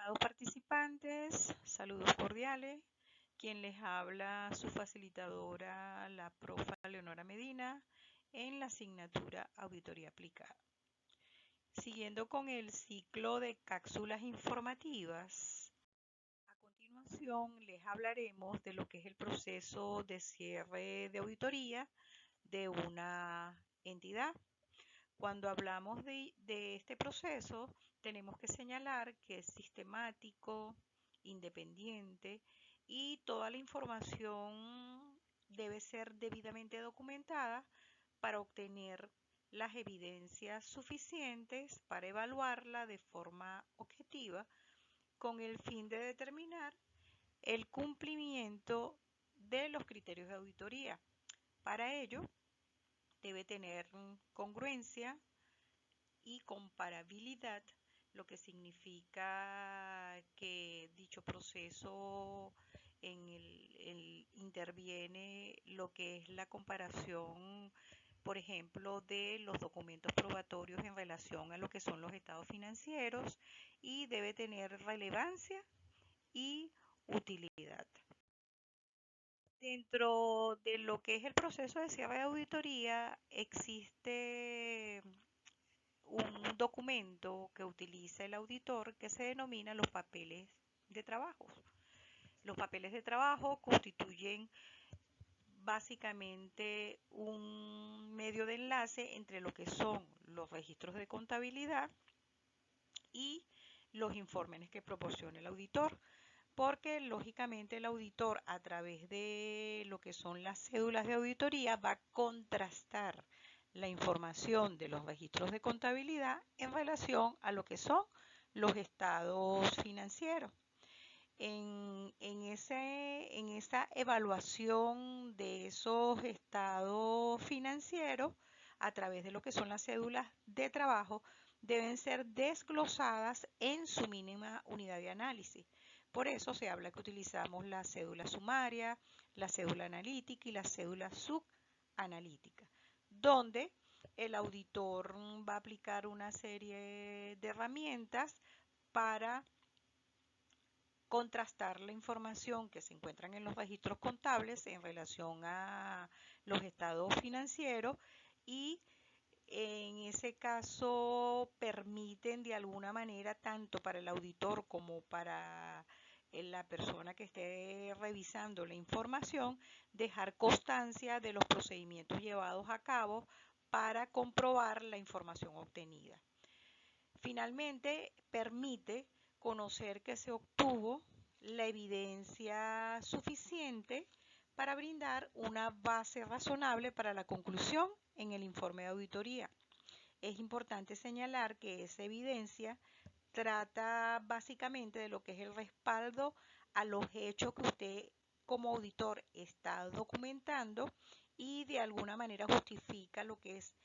Estimados participantes, saludos cordiales. Quien les habla, su facilitadora, la profa Leonora Medina, en la asignatura Auditoría Aplicada. Siguiendo con el ciclo de cápsulas informativas, a continuación les hablaremos de lo que es el proceso de cierre de auditoría de una entidad. Cuando hablamos de este proceso, tenemos que señalar que es sistemático, independiente y toda la información debe ser debidamente documentada para obtener las evidencias suficientes para evaluarla de forma objetiva con el fin de determinar el cumplimiento de los criterios de auditoría. Para ello, debe tener congruencia y comparabilidad, lo que significa que dicho proceso interviene lo que es la comparación, por ejemplo, de los documentos probatorios en relación a lo que son los estados financieros, y debe tener relevancia y utilidad. Dentro de lo que es el proceso de cierre de auditoría existe un documento que utiliza el auditor que se denomina los papeles de trabajo. Los papeles de trabajo constituyen básicamente un medio de enlace entre lo que son los registros de contabilidad y los informes que proporciona el auditor, porque lógicamente el auditor, a través de lo que son las cédulas de auditoría, va a contrastar la información de los registros de contabilidad en relación a lo que son los estados financieros. En esa evaluación de esos estados financieros, a través de lo que son las cédulas de trabajo, deben ser desglosadas en su mínima unidad de análisis. Por eso se habla que utilizamos la cédula sumaria, la cédula analítica y la cédula subanalítica, donde el auditor va a aplicar una serie de herramientas para contrastar la información que se encuentran en los registros contables en relación a los estados financieros, y en ese caso permiten de alguna manera, tanto para el auditor como para la persona que esté revisando la información, dejar constancia de los procedimientos llevados a cabo para comprobar la información obtenida. Finalmente, permite conocer que se obtuvo la evidencia suficiente para brindar una base razonable para la conclusión en el informe de auditoría. Es importante señalar que esa evidencia trata básicamente de lo que es el respaldo a los hechos que usted como auditor está documentando, y de alguna manera justifica lo que es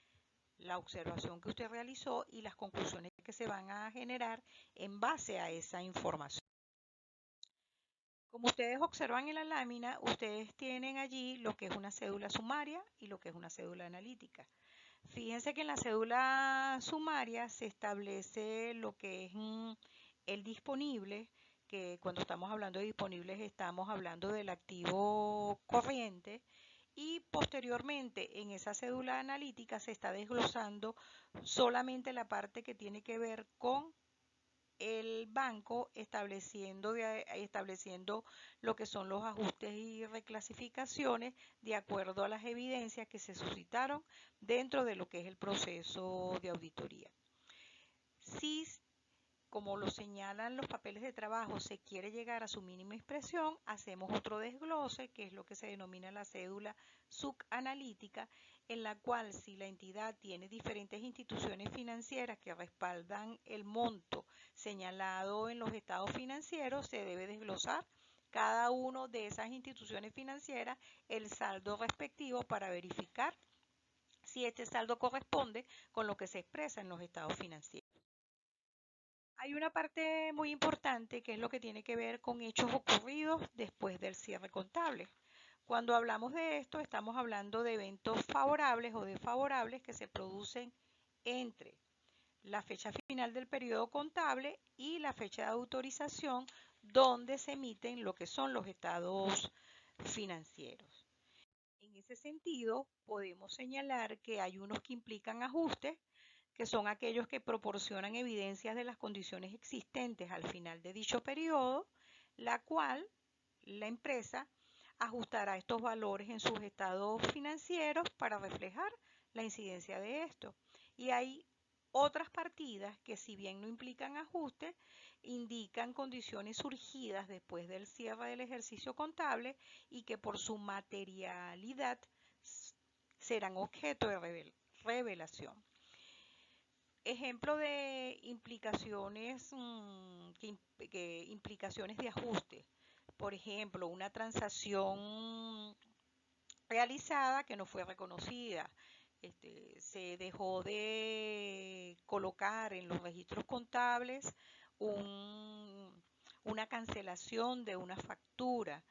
la observación que usted realizó y las conclusiones que se van a generar en base a esa información. Como ustedes observan en la lámina, ustedes tienen allí lo que es una cédula sumaria y lo que es una cédula analítica. Fíjense que en la cédula sumaria se establece lo que es el disponible, que cuando estamos hablando de disponibles estamos hablando del activo corriente, y posteriormente en esa cédula analítica se está desglosando solamente la parte que tiene que ver con el banco, estableciendo lo que son los ajustes y reclasificaciones de acuerdo a las evidencias que se suscitaron dentro de lo que es el proceso de auditoría. Si, como lo señalan los papeles de trabajo, se quiere llegar a su mínima expresión, hacemos otro desglose, que es lo que se denomina la cédula subanalítica, en la cual, si la entidad tiene diferentes instituciones financieras que respaldan el monto señalado en los estados financieros, se debe desglosar cada una de esas instituciones financieras el saldo respectivo para verificar si este saldo corresponde con lo que se expresa en los estados financieros. Hay una parte muy importante que es lo que tiene que ver con hechos ocurridos después del cierre contable. Cuando hablamos de esto, estamos hablando de eventos favorables o desfavorables que se producen entre la fecha final del periodo contable y la fecha de autorización donde se emiten lo que son los estados financieros. En ese sentido, podemos señalar que hay unos que implican ajustes, que son aquellos que proporcionan evidencias de las condiciones existentes al final de dicho periodo, la cual la empresa ajustará estos valores en sus estados financieros para reflejar la incidencia de esto. Y hay otras partidas que, si bien no implican ajustes, indican condiciones surgidas después del cierre del ejercicio contable y que por su materialidad serán objeto de revelación. Ejemplo de implicaciones, implicaciones de ajuste. Por ejemplo, una transacción realizada que no fue reconocida. Se dejó de colocar en los registros contables una cancelación de una factura.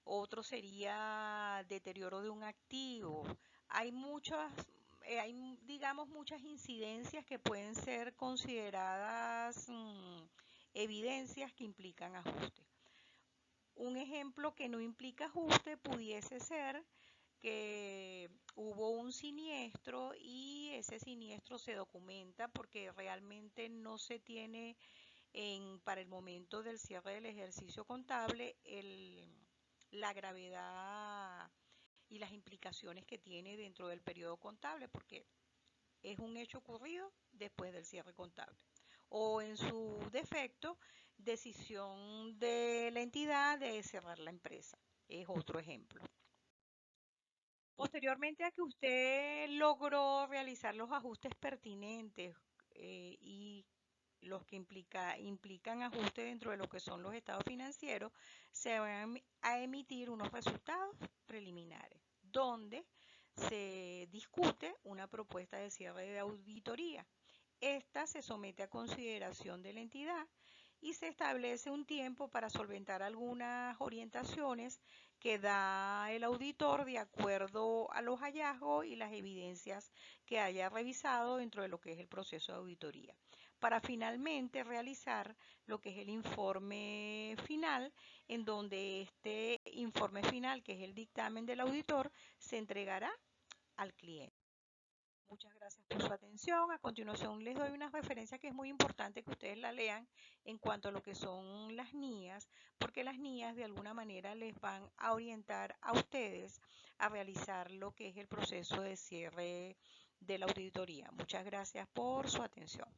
Otro sería deterioro de un activo. Hay digamos, muchas incidencias que pueden ser consideradas evidencias que implican ajuste. Un ejemplo que no implica ajuste pudiese ser que hubo un siniestro y ese siniestro se documenta porque realmente no se tiene para el momento del cierre del ejercicio contable la gravedad y las implicaciones que tiene dentro del periodo contable, porque es un hecho ocurrido después del cierre contable. O en su defecto, decisión de la entidad de cerrar la empresa. Es otro ejemplo. Posteriormente a que usted logró realizar los ajustes pertinentes y los que implican ajustes dentro de lo que son los estados financieros, se van a emitir unos resultados preliminares, donde se discute una propuesta de cierre de auditoría. Esta se somete a consideración de la entidad y se establece un tiempo para solventar algunas orientaciones que da el auditor de acuerdo a los hallazgos y las evidencias que haya revisado dentro de lo que es el proceso de auditoría, para finalmente realizar lo que es el informe final, en donde este informe final, que es el dictamen del auditor, se entregará al cliente. Muchas gracias por su atención. A continuación les doy una referencia que es muy importante que ustedes la lean en cuanto a lo que son las NIAs, porque las NIAs de alguna manera les van a orientar a ustedes a realizar lo que es el proceso de cierre de la auditoría. Muchas gracias por su atención.